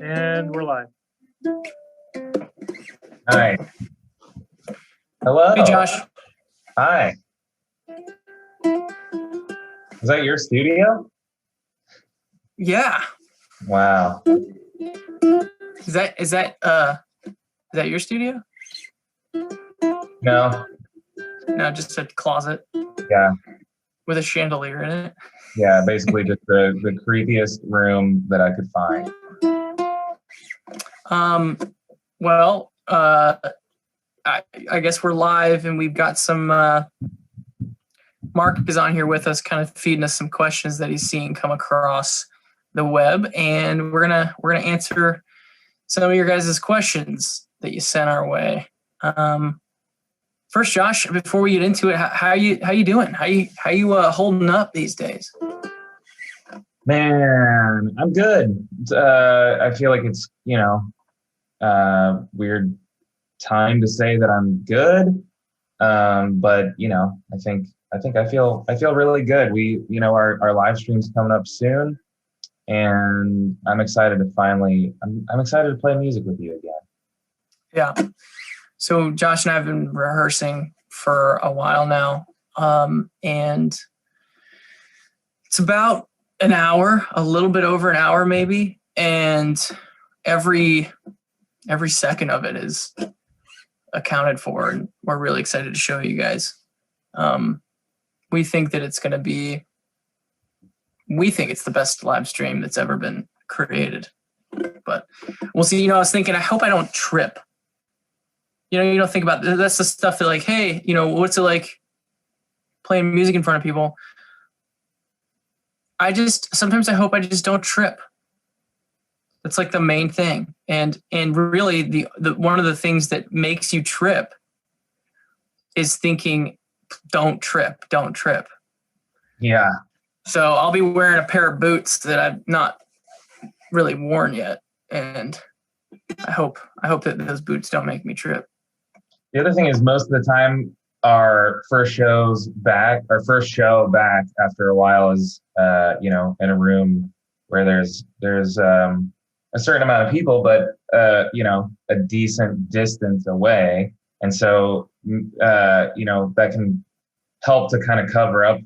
And we're live. Hi. Hello. Hey, Josh. Hi. Is that your studio? Yeah. Wow. Is that your studio? No. No, just a closet. Yeah. With a chandelier in it. Yeah, basically just the creepiest room that I could find. Well, I guess we're live and we've got some Mark is on here with us, kind of feeding us some questions that he's seeing come across the web, and we're gonna answer some of your guys' questions that you sent our way. First, Josh, before we get into it, how you doing? How you holding up these days? Man, I'm good. I feel like it's, weird time to say that I'm good. But I think I feel really good. We, our live stream's coming up soon, and I'm excited to I'm excited to play music with you again. Yeah. So Josh and I have been rehearsing for a while now, and it's about an hour, a little bit over an hour maybe, and every second of it is accounted for, and we're really excited to show you guys. We think that it's the best live stream that's ever been created, but we'll see. I was thinking, I hope I don't trip. You don't think about that's the stuff that, like, hey, what's it like playing music in front of people? Sometimes I hope I just don't trip. That's like the main thing. And really the one of the things that makes you trip is thinking, don't trip. Yeah. So I'll be wearing a pair of boots that I've not really worn yet. And I hope that those boots don't make me trip. The other thing is, most of the time, our first show back after a while is, in a room where there's a certain amount of people, but, a decent distance away. And so, that can help to kind of cover up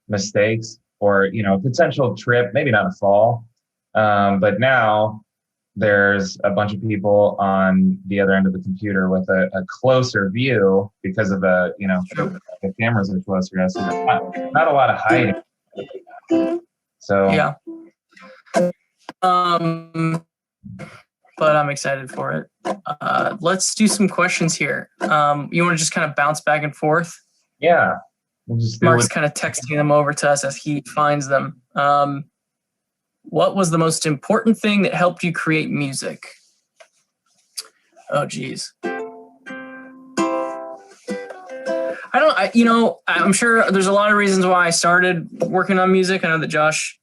mistakes or, potential trip, maybe not a fall. But now there's a bunch of people on the other end of the computer with a closer view because of the cameras are closer. So not a lot of hiding. So yeah. But I'm excited for it. Let's do some questions here. You want to just kind of bounce back and forth? Yeah. We'll just Mark's kind of texting them over to us as he finds them. What was the most important thing that helped you create music? Oh, geez. I'm sure there's a lot of reasons why I started working on music. I know that Josh,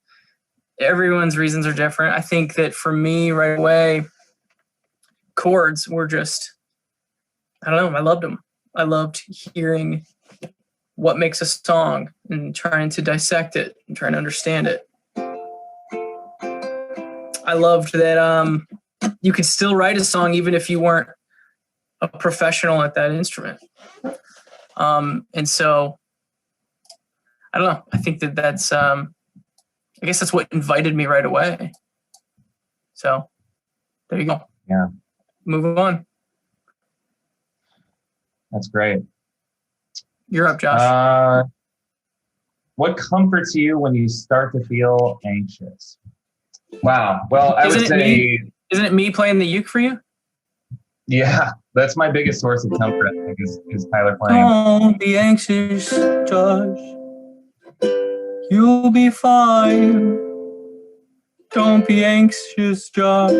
everyone's reasons are different. I think that for me right away, chords were just, I don't know, I loved them. I loved hearing what makes a song and trying to dissect it and trying to understand it. I loved that you could still write a song even if you weren't a professional at that instrument. And so, I don't know. I think that's, I guess that's what invited me right away. So, there you go. Yeah. Move on. That's great. You're up, Josh. What comforts you when you start to feel anxious? Wow. Well, I would say... Isn't it me playing the uke for you? Yeah, that's my biggest source of comfort, I think, is Tyler playing. Don't be anxious, Josh. You'll be fine. Don't be anxious, Josh.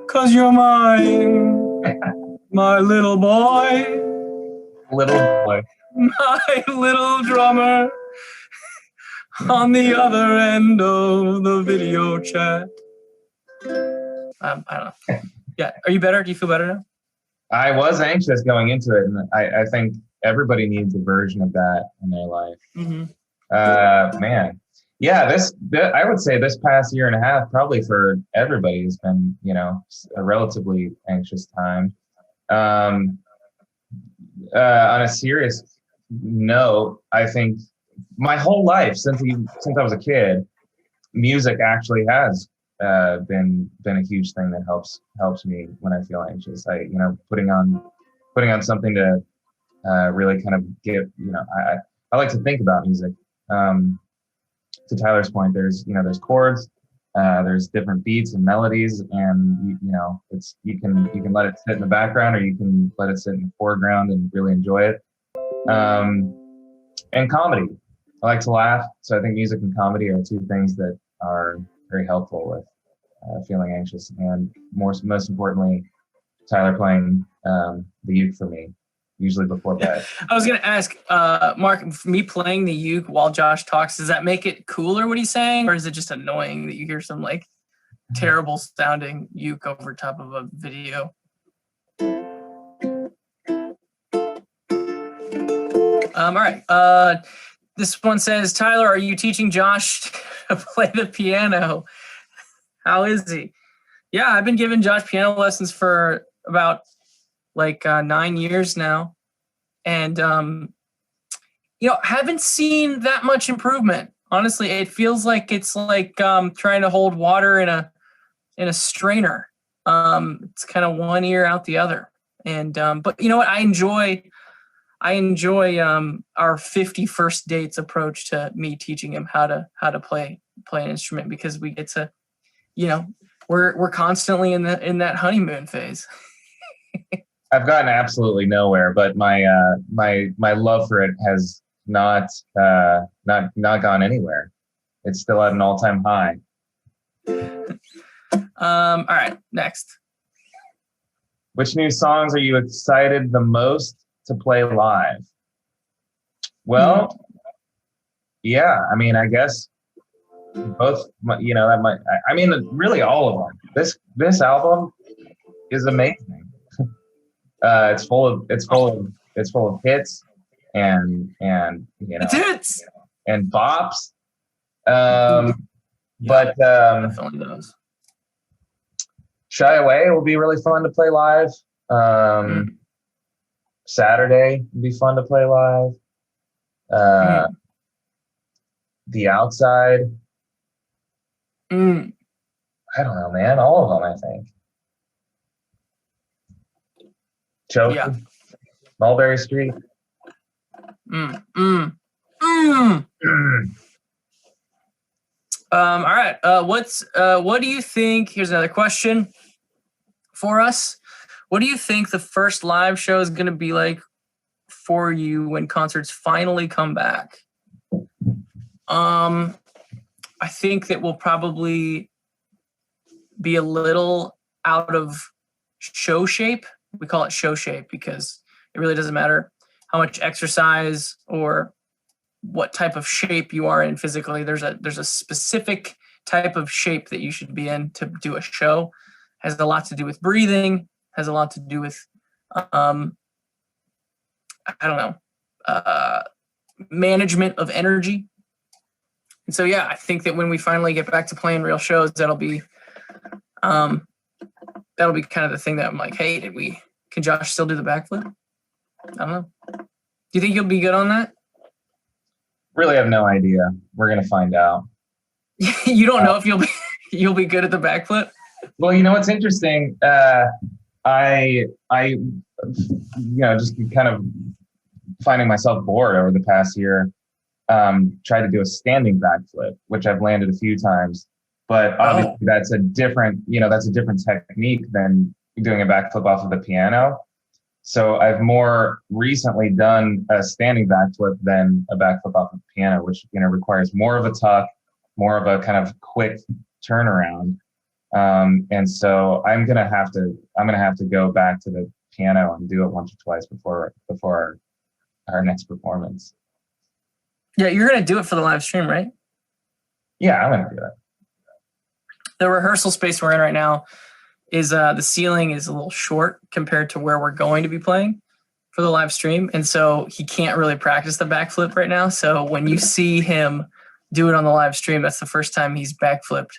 'Cause you're mine. My little boy. Little boy. My little drummer. On the other end of the video chat. I don't know. Yeah. Are you better? Do you feel better now? I was anxious going into it, and I think everybody needs a version of that in their life. Mm-hmm. Man, Yeah, I would say this past year and a half, probably for everybody, has been, a relatively anxious time. Um, on a serious note, I think my whole life since I was a kid, music actually has been a huge thing that helps me when I feel anxious. Putting on something to really kind of I like to think about music. To Tyler's point, there's chords, there's different beats and melodies, and you can let it sit in the background, or you can let it sit in the foreground and really enjoy it. And comedy, I like to laugh, so I think music and comedy are two things that are very helpful with feeling anxious, and most importantly, Tyler playing the uke for me, usually before bed. I was going to ask, Mark, me playing the uke while Josh talks, does that make it cooler what he's saying, or is it just annoying that you hear some like terrible sounding uke over top of a video? All right. This one says, Tyler, are you teaching Josh to play the piano? How is he? Yeah, I've been giving Josh piano lessons for about 9 years now. And, haven't seen that much improvement. Honestly, it feels like it's like trying to hold water in a strainer. It's kind of one ear out the other. And but you know what? I enjoy our 50 first dates approach to me teaching him how to play an instrument, because we get to, we're constantly in that honeymoon phase. I've gotten absolutely nowhere, but my love for it has not gone anywhere. It's still at an all-time high. All right, next. Which new songs are you excited the most to play live? Well, yeah, I mean, I guess both. Really all of them. This album is amazing. It's full of hits and it's hits and bops. But definitely those. Shy Away will be really fun to play live. Saturday would be fun to play live. The Outside. I don't know, man. All of them, I think. Choke. Yeah. Mulberry Street. All right. What do you think? Here's another question for us. What do you think the first live show is going to be like for you when concerts finally come back? I think that we'll probably be a little out of show shape. We call it show shape because it really doesn't matter how much exercise or what type of shape you are in physically. There's a specific type of shape that you should be in to do a show. Has a lot to do with breathing, has a lot to do with management of energy. And so yeah, I think that when we finally get back to playing real shows, that'll be kind of the thing that I'm like, hey, can Josh still do the backflip? I don't know. Do you think you'll be good on that? Really have no idea. We're gonna find out. You don't know if you'll be good at the backflip? Well, what's interesting, I just kind of finding myself bored over the past year, tried to do a standing backflip, which I've landed a few times, but obviously that's a different technique than doing a backflip off of the piano. So I've more recently done a standing backflip than a backflip off of the piano, which requires more of a tuck, more of a kind of quick turnaround. And so I'm gonna have to go back to the piano and do it once or twice before our next performance. Yeah, you're gonna do it for the live stream, right? Yeah, I'm gonna do it. The rehearsal space we're in right now is the ceiling is a little short compared to where we're going to be playing for the live stream, and so he can't really practice the backflip right now. So when you see him do it on the live stream. That's the first time he's backflipped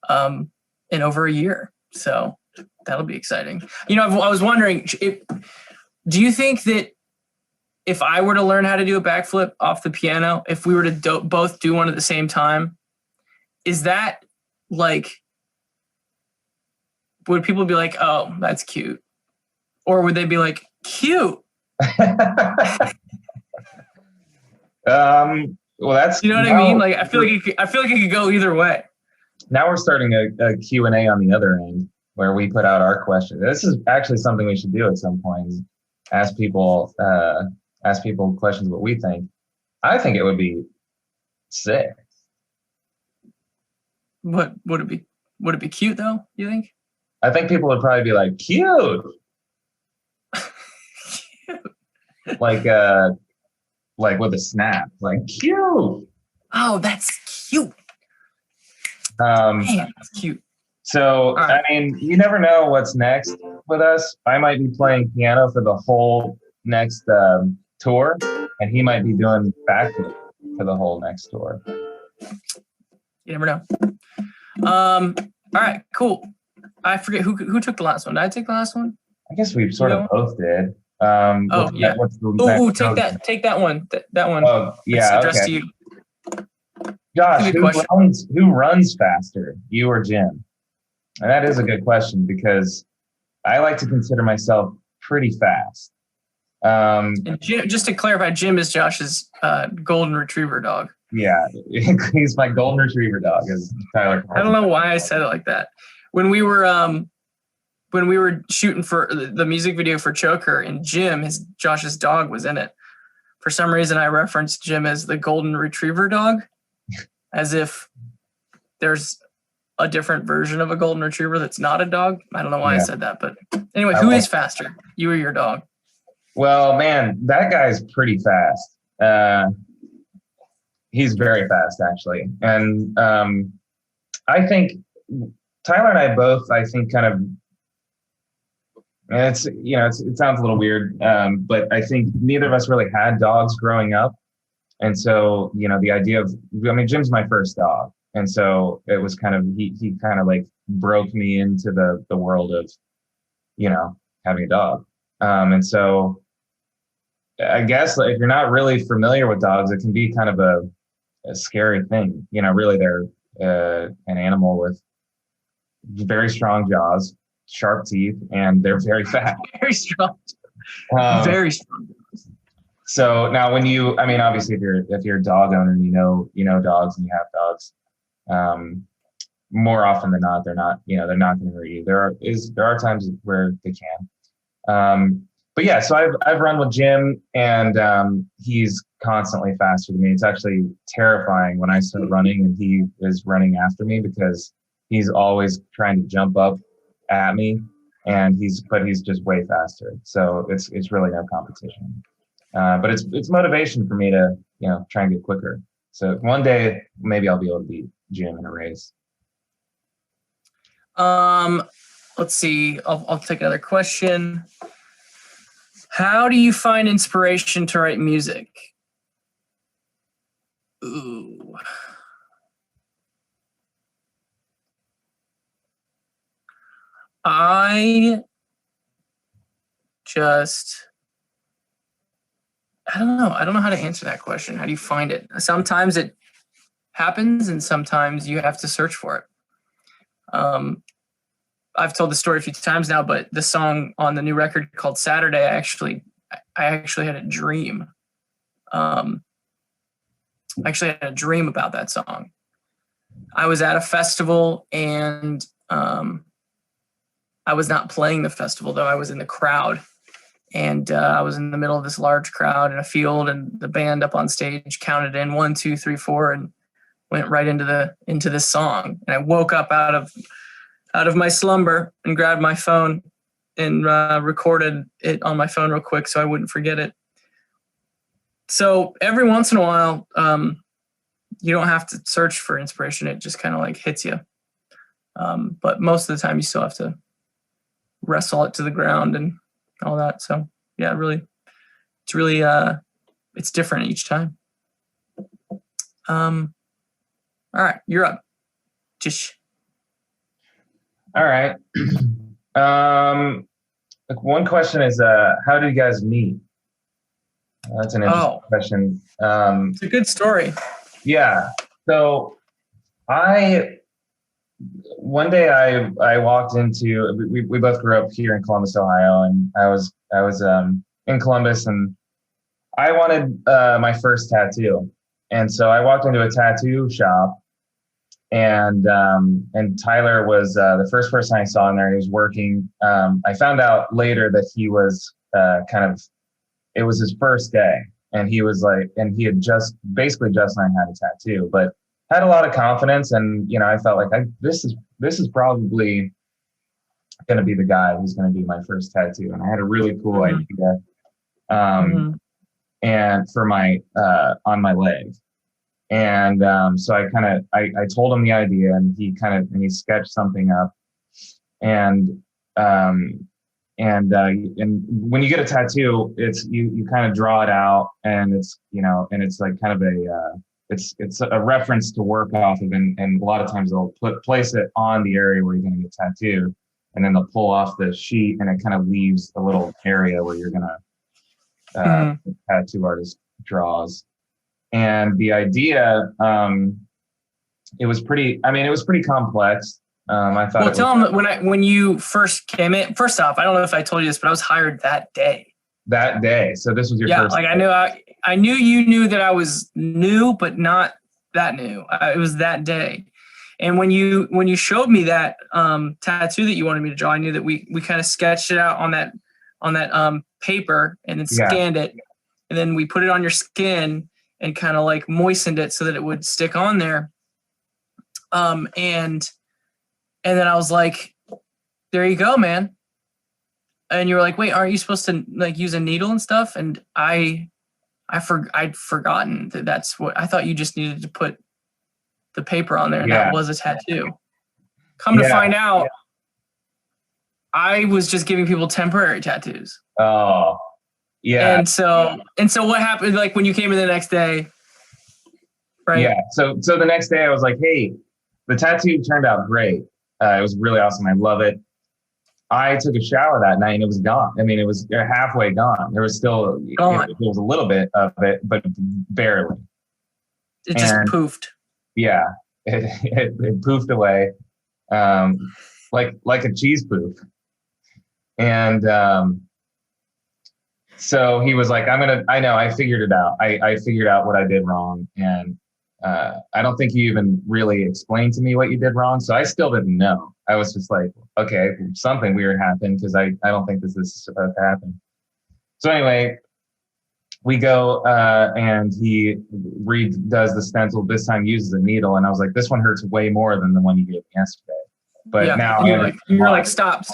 in over a year. So that'll be exciting. I was wondering, do you think that if I were to learn how to do a backflip off the piano, if we were to both do one at the same time, is that like, would people be like, oh, that's cute? Or would they be like, cute? Well, that's, you know what I mean? Like, I feel like it could go either way. Now we're starting a Q&A on the other end where we put out our questions. This is actually something we should do at some point, is ask people questions what we think. I think it would be sick. What would it be? Would it be cute though, you think? I think people would probably be like, cute. Like with a snap, like cute. Oh, that's cute. Man, that's cute. So, right. I mean, you never know what's next with us. I might be playing piano for the whole next tour, and he might be doing backflip for the whole next tour. You never know. All right, cool. I forget who took the last one. Did I take the last one? I guess we sort of both did. Yeah. Take that one. That one. Oh, yeah. It's addressed to you. Josh, who runs faster, you or Jim? And that is a good question because I like to consider myself pretty fast. And Jim, just to clarify, Jim is Josh's golden retriever dog. Yeah, he's my golden retriever dog, as Tyler calls I don't know why I said it like that. When we were shooting for the music video for Choker, and Josh's dog was in it. For some reason, I referenced Jim as the golden retriever dog, as if there's a different version of a golden retriever that's not a dog. I don't know why I said that, but anyway, who is faster, you or your dog? Well, man, that guy's pretty fast. He's very fast, actually. And I think Tyler and I both, kind of, and it sounds a little weird, but I think neither of us really had dogs growing up. And so, the idea of, Jim's my first dog. And so it was kind of, he kind of like broke me into the world of, having a dog. And so I guess if you're not really familiar with dogs, it can be kind of a scary thing. Really they're an animal with very strong jaws, sharp teeth, and they're very fat. Very strong. Very strong. So now when obviously if you're a dog owner and you know dogs and you have dogs, more often than not, they're not going to hurt you. There are times where they can. But yeah, so I've run with Jim, and he's constantly faster than me. It's actually terrifying when I start running and he is running after me, because he's always trying to jump up at me, and he's just way faster. So it's really no competition. But it's motivation for me to try and get quicker. So one day maybe I'll be able to beat Jim in a race. Let's see. I'll take another question. How do you find inspiration to write music? Ooh. I don't know. I don't know how to answer that question. How do you find it? Sometimes it happens, and sometimes you have to search for it. I've told the story a few times now, but the song on the new record called Saturday, I actually had a dream. I actually had a dream about that song. I was at a festival, and I was not playing the festival, though. I was in the crowd, and I was in the middle of this large crowd in a field, and the band up on stage counted in 1, 2, 3, 4, and went right into this song. And I woke up out of my slumber and grabbed my phone and recorded it on my phone real quick so I wouldn't forget it. So every once in a while, you don't have to search for inspiration. It just kind of like hits you. But most of the time you still have to wrestle it to the ground and all that. So yeah, it's different each time. All right, you're up. Just All right. One question is, how did you guys meet? That's an interesting question. It's a good story. Yeah. So one day I walked into, we both grew up here in Columbus, Ohio, and I was in Columbus, and I wanted my first tattoo. And so I walked into a tattoo shop, and Tyler was the first person I saw in there. He was working. I found out later that he was it was his first day, and he was like, and he had basically just learned how to tattoo, but had a lot of confidence. And, you know, I felt like this is probably going to be the guy who's going to be my first tattoo. And I had a really cool idea. And for my, on my leg. And, so I told him the idea, and he sketched something up. And when you get a tattoo, it's, you kind of draw it out, and it's, you know, and it's like kind of it's a reference to work off of, and a lot of times they'll place it on the area where you're going to get tattooed, and then they'll pull off the sheet, and it kind of leaves a little area where you're going to, the tattoo artist draws. And the idea, it was pretty complex. I thought. Well, tell them when you first came in. First off, I don't know if I told you this, but I was hired that day. That day. So this was your first. Yeah, like I knew you knew that I was new, but not that new. It was that day. And when you showed me that tattoo that you wanted me to draw, I knew that we kind of sketched it out on that paper, and then scanned it, and then we put it on your skin and kind of like moistened it so that it would stick on there. And then I was like, there you go, man. And you were like, wait, aren't you supposed to like use a needle and stuff? And I'd forgotten that's what I thought. You just needed to put the paper on there, and that was a tattoo. Come to find out, I was just giving people temporary tattoos. Oh, yeah. And so what happened? Like when you came in the next day, right? Yeah. So the next day I was like, hey, the tattoo turned out great. It was really awesome. I love it. I took a shower that night, and it was gone. I mean, it was halfway gone. There was still gone. There was a little bit of it, but barely. It just poofed. Yeah, it poofed away, like a cheese poof. And so he was like, I figured it out. I figured out what I did wrong, and I don't think you even really explained to me what you did wrong. So I still didn't know. I was just like, okay, something weird happened, because I don't think this is supposed to happen. So anyway, we go and he redoes the stencil. This time uses a needle, and I was like, this one hurts way more than the one you gave me yesterday. But now you're like, stop,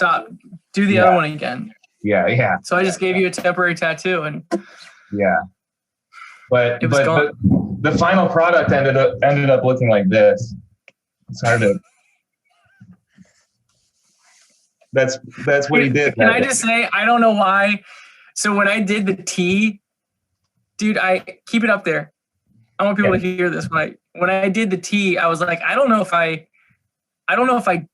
do the other one again. Yeah. So I just gave you a temporary tattoo, and but it was gone. The final product ended up looking like this. It's hard to. That's what he did. Can I just say, I don't know why. So when I did the T, dude, I keep it up there. I want people to hear this. When I did the T, I was like, I don't know if I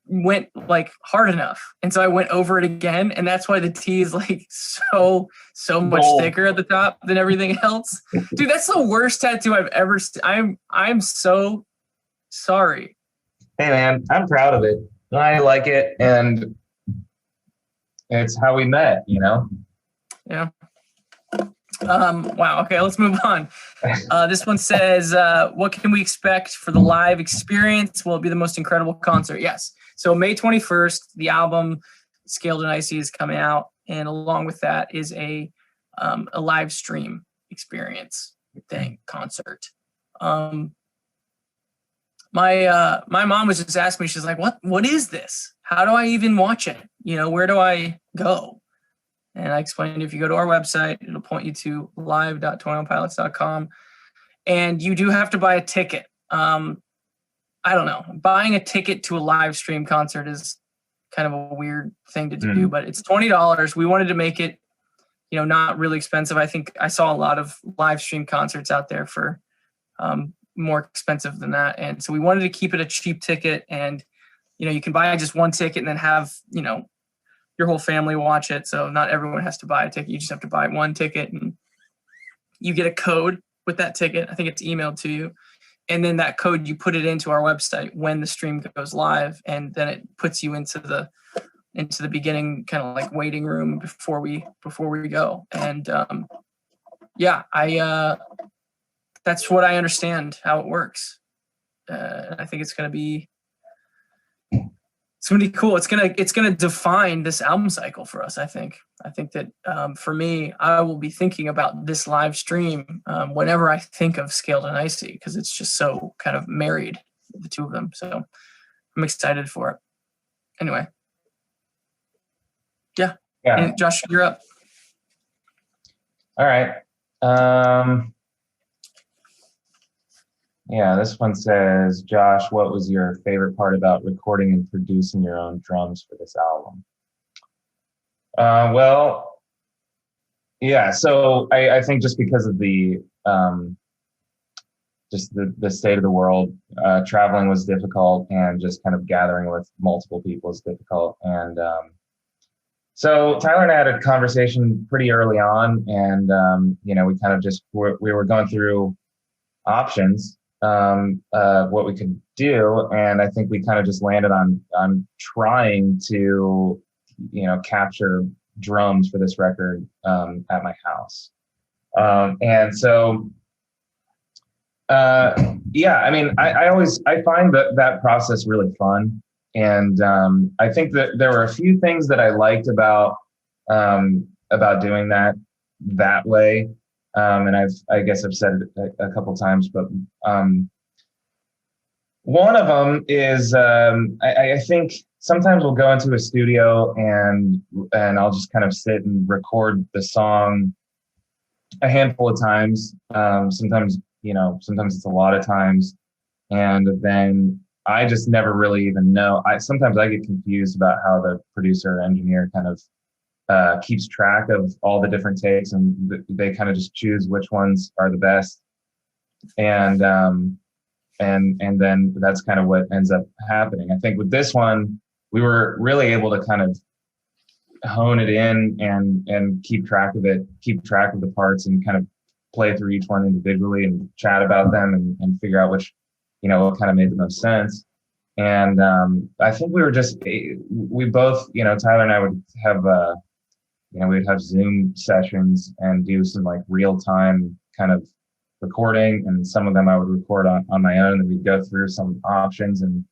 went like hard enough. And so I went over it again. And that's why the T is like so much thicker at the top than everything else. Dude, that's the worst tattoo I've ever seen. I'm so sorry. Hey man, I'm proud of it. I like it. And it's how we met, you know? Yeah. Wow. Okay, let's move on. This one says, what can we expect for the live experience? Will it be the most incredible concert? Yes. So May 21st, the album Scaled and Icy is coming out. And along with that is a live stream experience concert. My mom was just asking me, she's like, what is this? How do I even watch it? You know, where do I go? And I explained, if you go to our website, it'll point you to live.tornadopilots.com. And you do have to buy a ticket. I don't know. Buying a ticket to a live stream concert is kind of a weird thing to do, but it's $20. We wanted to make it, not really expensive. I think I saw a lot of live stream concerts out there for more expensive than that. And so we wanted to keep it a cheap ticket, and, you can buy just one ticket and then have, your whole family watch it. So not everyone has to buy a ticket. You just have to buy one ticket, and you get a code with that ticket. I think it's emailed to you. And then that code, you put it into our website when the stream goes live, and then it puts you into the beginning kind of like waiting room before we go. And that's what I understand how it works. I think it's going to be cool. It's going to define this album cycle for us. I think that for me, I will be thinking about this live stream whenever I think of Scaled and Icy, because it's just so kind of married, the two of them. So I'm excited for it. Anyway. Yeah. And Josh, you're up. All right. Yeah, this one says, Josh, what was your favorite part about recording and producing your own drums for this album? Well, yeah, so I think just because of the state of the world, traveling was difficult, and just kind of gathering with multiple people is difficult. And so Tyler and I had a conversation pretty early on, and we kind of we were going through options, what we could do, and I think we kind of just landed on trying to capture drums for this record at my house, and so I mean, I find that process really fun. And I think that there were a few things that I liked about doing that way. And I guess I've said it a couple times, but one of them is I think sometimes we'll go into a studio and I'll just kind of sit and record the song a handful of times. Sometimes it's a lot of times, and then I just never really even know. Sometimes I get confused about how the producer or engineer kind of keeps track of all the different takes, and they kind of just choose which ones are the best. And then that's kind of what ends up happening. I think with this one, we were really able to kind of hone it in and keep track of the parts, and kind of play through each one individually and chat about them and figure out which, what kind of made the most sense. And I think we both, Tyler and I would have, we'd have Zoom sessions and do some like real time kind of recording, and some of them I would record on my own, and we'd go through some options, and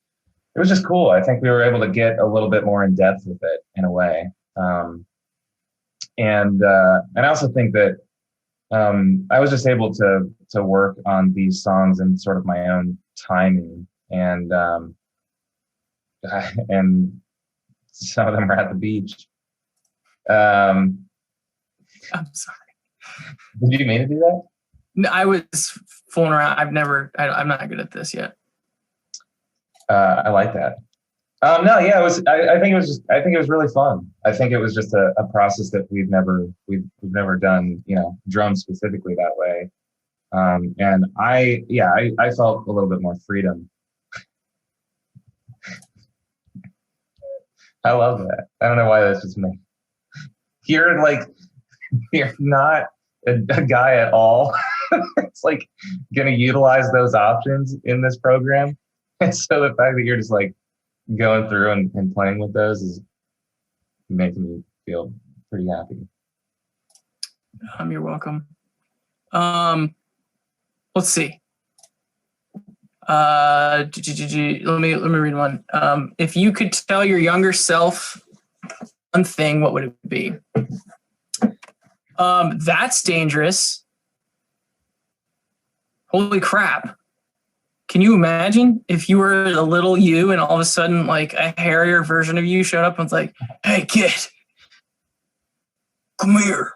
it was just cool. I think we were able to get a little bit more in depth with it in a way. And I also think that I was just able to work on these songs in sort of my own timing, and some of them are at the beach. I'm sorry. Did you mean to do that? No, I was fooling around. I'm not good at this yet. I like that. No, yeah, it was. I think it was really fun. I think it was just a process that we've never done, drums specifically that way. And I felt a little bit more freedom. I love that. I don't know why that's just me. You're not a guy at all. It's like going to utilize those options in this program. And so the fact that you're just like going through and playing with those is making me feel pretty happy. You're welcome. Let's see. Let me read one. If you could tell your younger self one thing, what would it be? That's dangerous. Holy crap. Can you imagine if you were a little you and all of a sudden like a hairier version of you showed up and was like, hey kid, come here.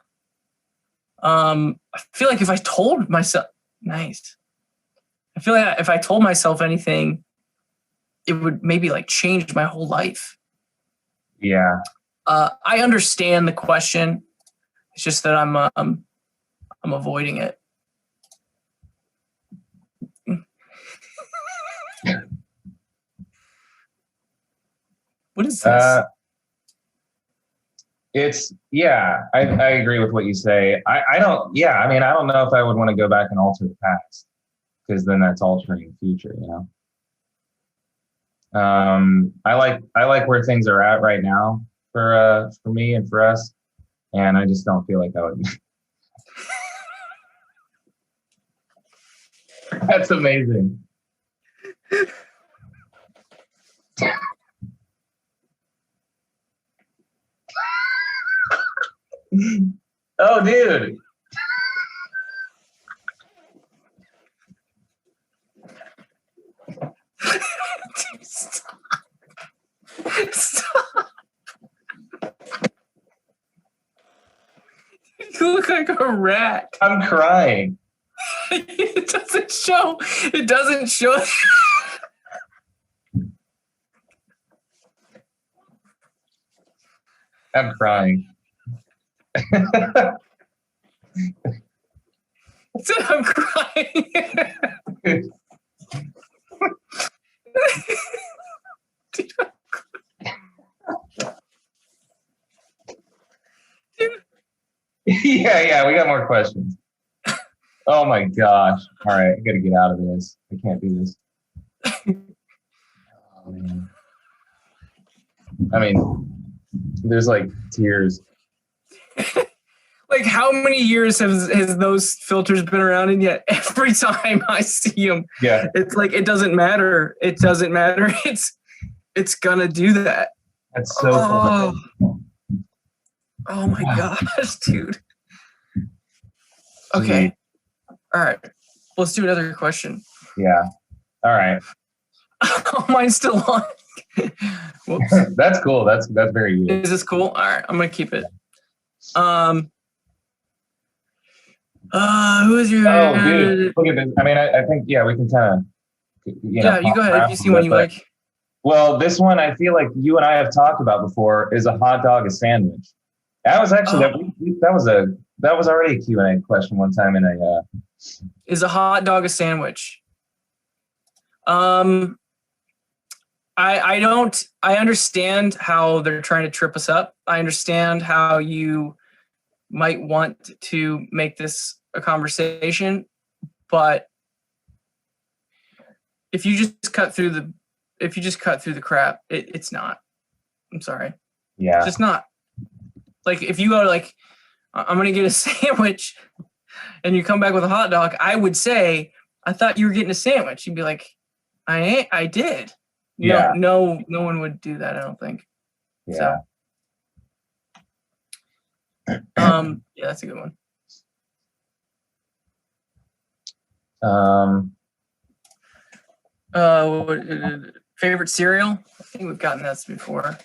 I feel like if I told myself, nice. I feel like if I told myself anything, it would maybe like change my whole life. Yeah. I understand the question. It's just that I'm avoiding it. What is this? I agree with what you say. I don't know if I would want to go back and alter the past, because then that's altering the future, I like where things are at right now for me and for us, and I just don't feel like I would. That's amazing. Oh, dude. Stop. Stop. You look like a rat. I'm crying. It doesn't show. It doesn't show. I'm crying. I'm crying. Yeah, we got more questions. Oh my gosh. All right, I gotta get out of this. I can't do this. Oh, man. I mean, there's like tears. Like, how many years has those filters been around? And yet every time I see them, Yeah, it's like, it doesn't matter. It doesn't matter. It's gonna do that. that's so funny. Oh my gosh, dude. Okay. All right. Let's do another question. Yeah. All right. Oh, mine's still on. Whoops. That's cool. That's very good. Is this cool? All right. I'm gonna keep it. Who is your? Oh, dude. Look at this. I mean, I think we can kind of. You go ahead if you see one you like. Well, this one I feel like you and I have talked about before is a hot dog a sandwich. That was actually that was already a Q&A question one time in a. Is a hot dog a sandwich? I understand how they're trying to trip us up. I understand how you might want to make this a conversation, but if you just cut through the crap, it's not. I'm sorry. Yeah. It's just not. Like, if you go to like, I'm gonna get a sandwich, and you come back with a hot dog, I would say, I thought you were getting a sandwich. You'd be like, I did. Yeah. No one would do that, I don't think. Yeah. So, yeah, that's a good one. Favorite cereal? I think we've gotten that before.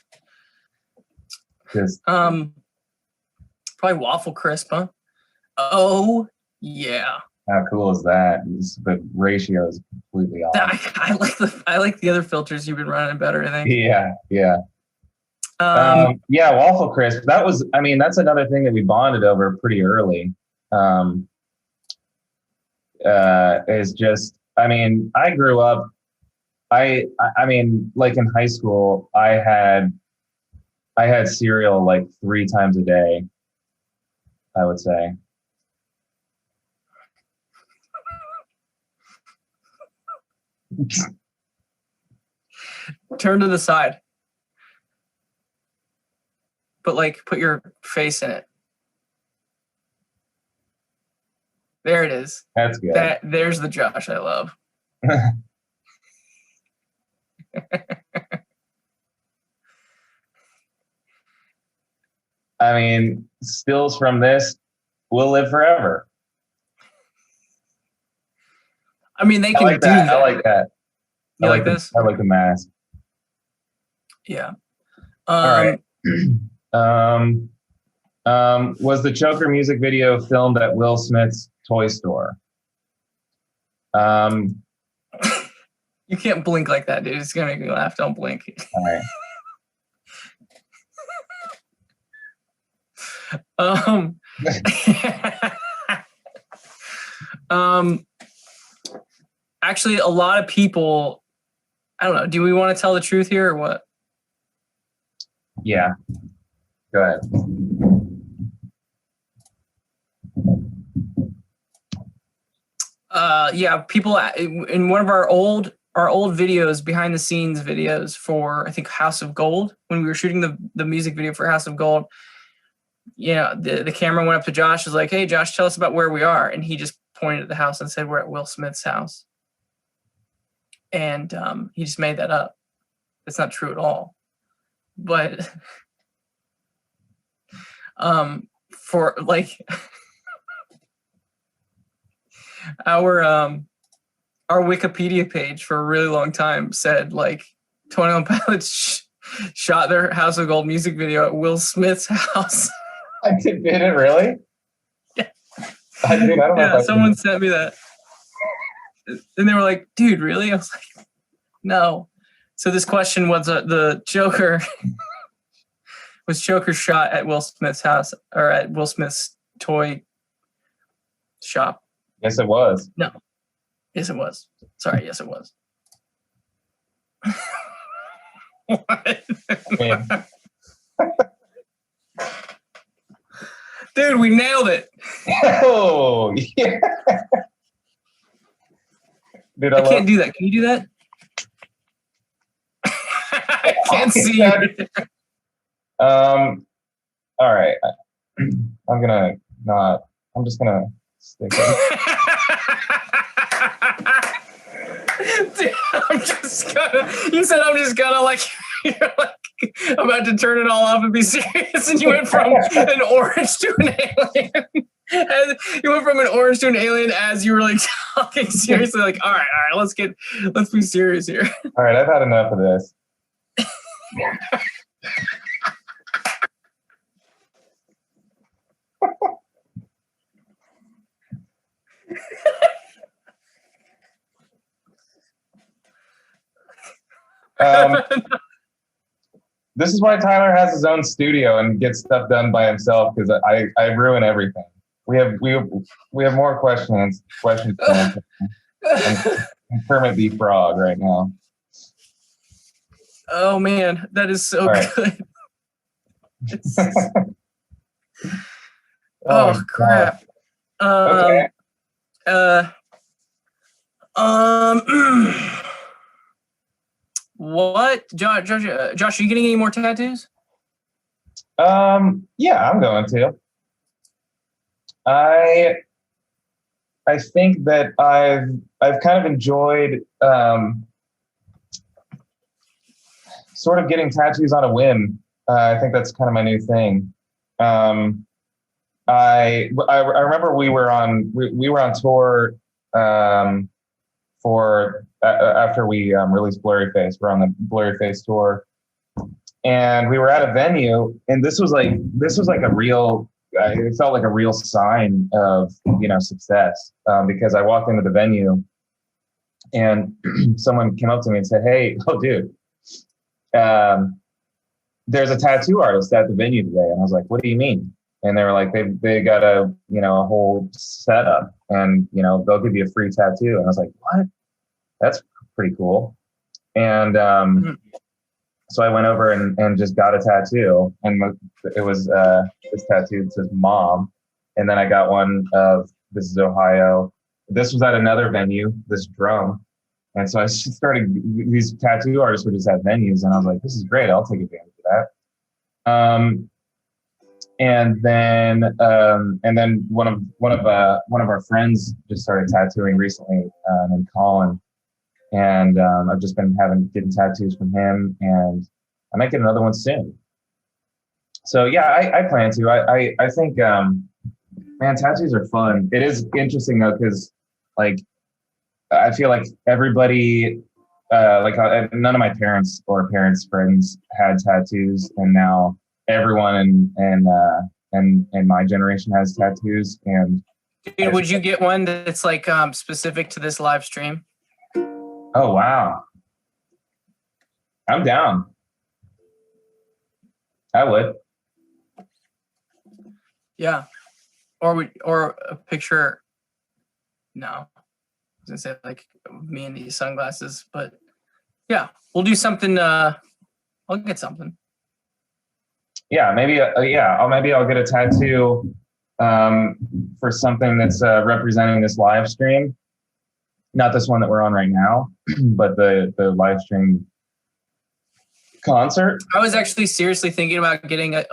Probably Waffle Crisp, huh? Oh yeah. How cool is that? The ratio is completely off. I like the other filters you've been running better, I think. Yeah. Waffle Crisp. That's another thing that we bonded over pretty early. Is just, I grew up, like in high school, I had cereal like 3 times a day, I would say. Turn to the side. But put your face in it. There it is. That's good. There's the Josh I love. Stills from this will live forever. They can do that. I like that. You like this? I like the mask. Yeah. All right. Was the Joker music video filmed at Will Smith's toy store? You can't blink like that, dude. It's gonna make me laugh. Don't blink. All right. Actually, a lot of people, I don't know. Do we want to tell the truth here or what? Yeah. Go ahead. Yeah, people in one of our old videos, behind the scenes videos for I think House of Gold, when we were shooting the music video for House of Gold, the camera went up to Josh, was like, "Hey Josh, tell us about where we are," and he just pointed at the house and said, "We're at Will Smith's house," and he just made that up. It's not true at all, but for like our Wikipedia page for a really long time said like 21 Pilots shot their House of Gold music video at Will Smith's house. Did it really? Yeah. I don't know. Yeah, someone sent me that. And they were like, "Dude, really?" I was like, "No." So this question was the Joker was Joker shot at Will Smith's house or at Will Smith's toy shop? Yes, it was. No. Yes, it was. Sorry. Yes, it was. What? I mean, dude, we nailed it. Oh, yeah. Dude, I can't do that. Can you do that? I can't see you. All right. I'm just gonna stick it. Dude, you said I'm just gonna like, you're like about to turn it all off and be serious, and you went from an orange to an alien. And you went from an orange to an alien as you were like talking seriously, like, all right, let's be serious here. All right, I've had enough of this. This is why Tyler has his own studio and gets stuff done by himself, because I ruin everything. We have more questions to answer. I'm Kermit the Frog right now. Oh man, that is so good. Oh crap. Okay. What, Josh? Are you getting any more tattoos? Yeah, I'm going to. I think that I've kind of enjoyed sort of getting tattoos on a whim. I think that's kind of my new thing. I remember we were on tour for after we released Blurry Face. We're on the Blurry Face tour, and we were at a venue, and this was like a real. It felt like a real sign of success, because I walked into the venue, and someone came up to me and said, "Hey, oh dude, there's a tattoo artist at the venue today." And I was like, "What do you mean?" And they were like, they got a whole setup, and they'll give you a free tattoo. And I was like, "What? That's pretty cool." And so I went over and just got a tattoo, and it was this tattoo that says "Mom," and then I got one of "This is Ohio." This was at another venue, this drum, and so I started. These tattoo artists would just have venues, and I was like, "This is great. I'll take advantage of that." And then one of our friends just started tattooing recently, named Colin. And I've just been getting tattoos from him, and I might get another one soon. So yeah, I plan to. I think, man, tattoos are fun. It is interesting though, because like I feel like everybody, none of my parents or parents' friends had tattoos, and now everyone in my generation has tattoos. And dude, would you get one that's like specific to this live stream? Oh, wow. I'm down. I would. Yeah. Or a picture. No. I was going to say like me in these sunglasses, but yeah, we'll do something. I'll get something. yeah, maybe I'll get a tattoo for something that's representing this live stream. Not this one that we're on right now, but the live stream concert. I was actually seriously thinking about getting a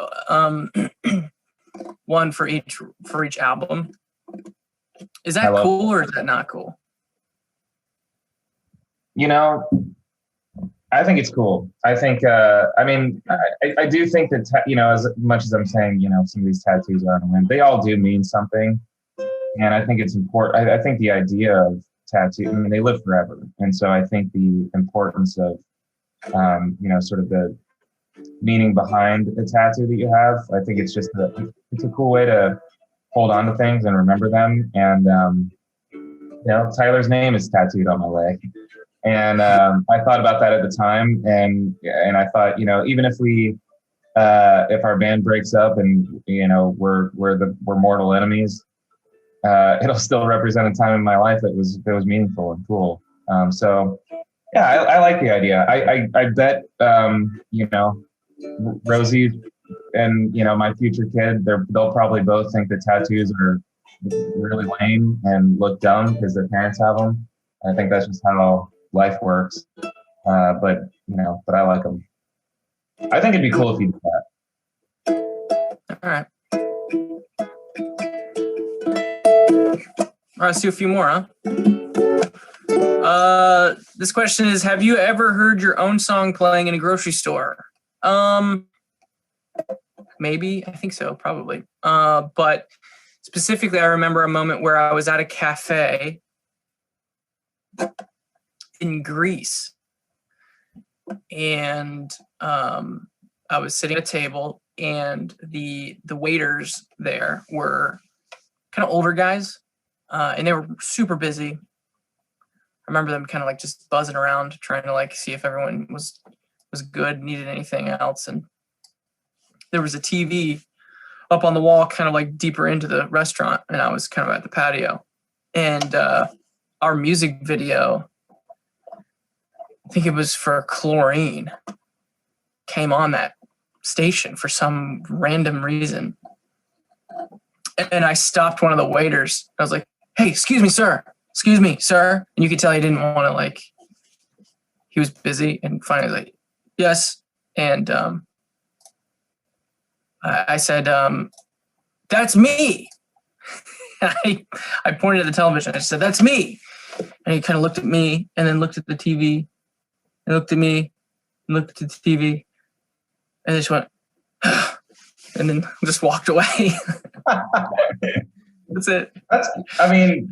one for each album. Is that cool or is that not cool? You know, I think it's cool. I think, I do think that, as much as I'm saying, some of these tattoos are on a whim, they all do mean something. And I think it's important. I think the idea of tattoo, they live forever. And so I think the importance of, sort of the meaning behind a tattoo that you have, I think it's just it's a cool way to hold on to things and remember them. And, Tyler's name is tattooed on my leg. And I thought about that at the time, and I thought, even if if our band breaks up and we're mortal enemies, it'll still represent a time in my life that was meaningful and cool. So yeah, I like the idea. I bet Rosie and my future kid, they'll probably both think that tattoos are really lame and look dumb because their parents have them. I think that's just how life works, but I like them. I think it'd be cool if you did All that. right, let's do a few more, huh? This question is: have you ever heard your own song playing in a grocery store? Maybe, I think so, probably. But specifically, I remember a moment where I was at a cafe in Greece, and I was sitting at a table, and the waiters there were kind of older guys, and they were super busy. I remember them kind of like just buzzing around, trying to like see if everyone was good, needed anything else, and there was a TV up on the wall, kind of like deeper into the restaurant, and I was kind of at the patio, and our music video, I think it was for Chlorine, came on that station for some random reason. And I stopped one of the waiters. I was like, "Hey, excuse me, sir. And you could tell he didn't want to, he was busy. And finally, like, "Yes." And I said, "That's me." I pointed at the television. I said, "That's me." And he kind of looked at me and then looked at the TV and looked at me and looked at the TV and just went, and then just walked away. That's it.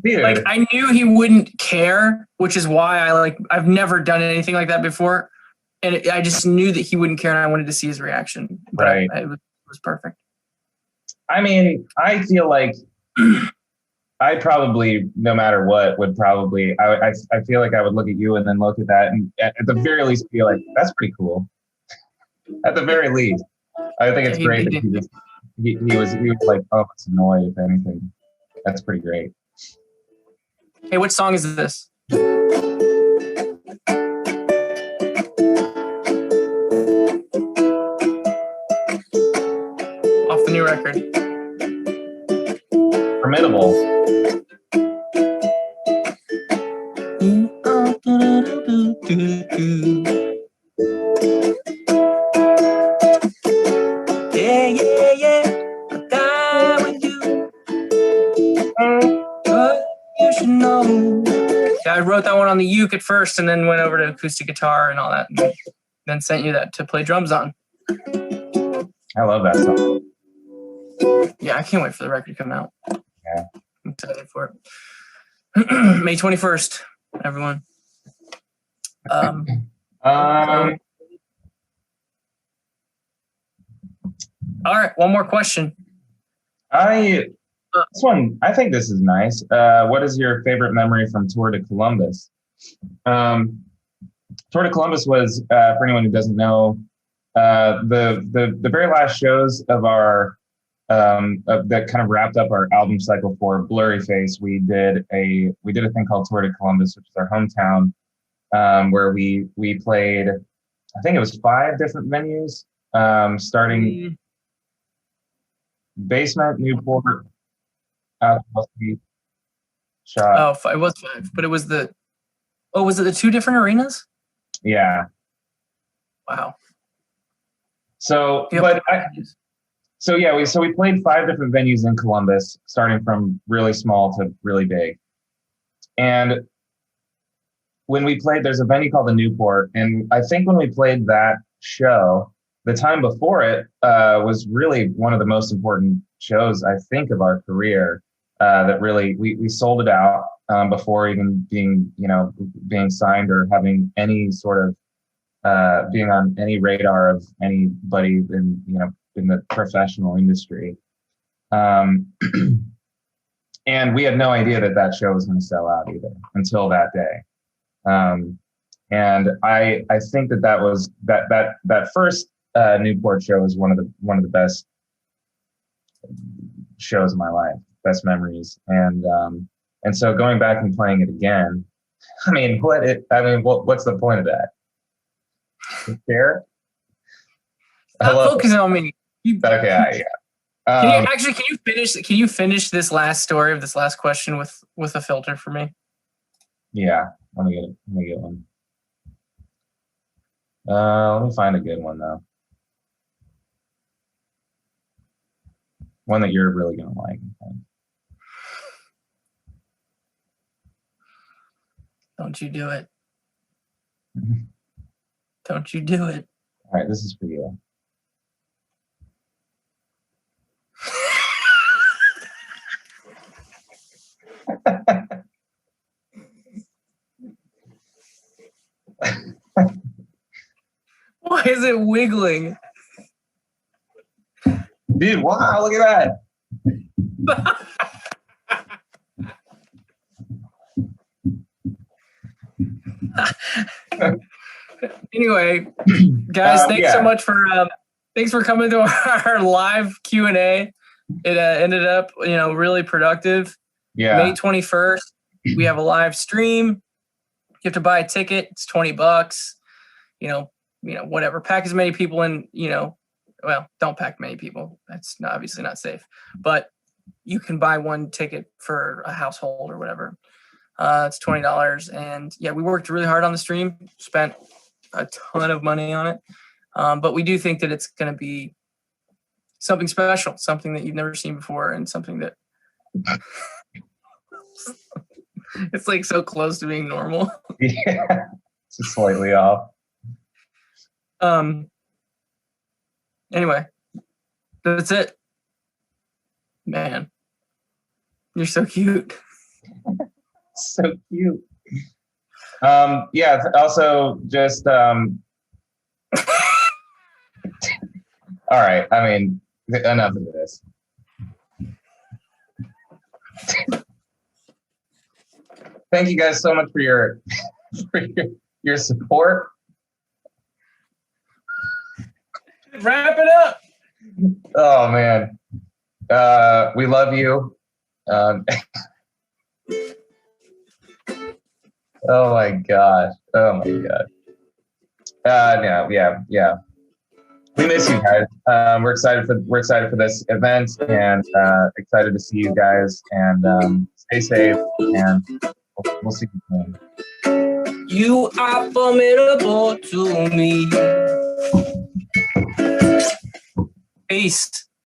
Dude. I knew he wouldn't care, which is why I've never done anything like that before. And I just knew that he wouldn't care, and I wanted to see his reaction. But right. It was perfect. I feel like I probably, no matter what, would probably, I feel like I would look at you and then look at that and at the very least be like, that's pretty cool. At the very least. I think it's great that he was like, oh, it's annoyed, if anything. That's pretty great. Hey, what song is this? Off the new record. Formidable. Yeah. I'll die with you. But you should know. Yeah, I wrote that one on the uke at first and then went over to acoustic guitar and all that, and then sent you that to play drums on. I love that song. Yeah, I can't wait for the record to come out. Yeah. I'm excited for it. May 21st, everyone. All right, one more question. I think this is nice. What is your favorite memory from Tour de Columbus? Tour de Columbus was, for anyone who doesn't know, the very last shows of our that kind of wrapped up our album cycle for Blurry Face. We did a thing called Tour de Columbus, which is our hometown, where we played, I think it was 5 different venues, starting Basement, Newport, Outlaw Street, Shot. Oh, it was 5, but it was the. Oh, was it the 2 different arenas? Yeah. Wow. So, Yep. but we played 5 different venues in Columbus, starting from really small to really big. And when we played, there's a venue called the Newport, and I think when we played that show, the time before it was really one of the most important shows, I think, of our career. That really we sold it out before even being signed or having any sort of being on any radar of anybody in the professional industry. And we had no idea that show was going to sell out either until that day. And I think that was that first Newport show is one of the best shows of my life, best memories. And so going back and playing it again, what's the point of that? Share? Stop focusing on me. Okay, yeah. Can you finish this last story of this last question with a filter for me? Yeah, let me get one. Let me find a good one though. One that you're really gonna like. Don't you do it. Don't you do it. All right, this is for you. Why is it wiggling? Dude, wow, look at that. Anyway, guys, thanks so much for coming to our live Q&A. It ended up, really productive. Yeah. May 21st, we have a live stream. You have to buy a ticket. It's $20. Whatever. Pack as many people in, well, don't pack many people. That's obviously not safe. But you can buy one ticket for a household or whatever. It's $20. And yeah, we worked really hard on the stream, spent a ton of money on it. But we do think that it's going to be something special, something that you've never seen before, and something that it's like so close to being normal. Yeah, just slightly off. Anyway, that's it. Man, you're so cute. So cute. Yeah, also just all right, enough of this. Thank you guys so much for your support. Wrap it up. Oh man, we love you. Oh my gosh. Oh my god. Yeah. We miss you guys. We're excited for this event and excited to see you guys, and stay safe, and we'll see you soon. You are formidable to me. Peace.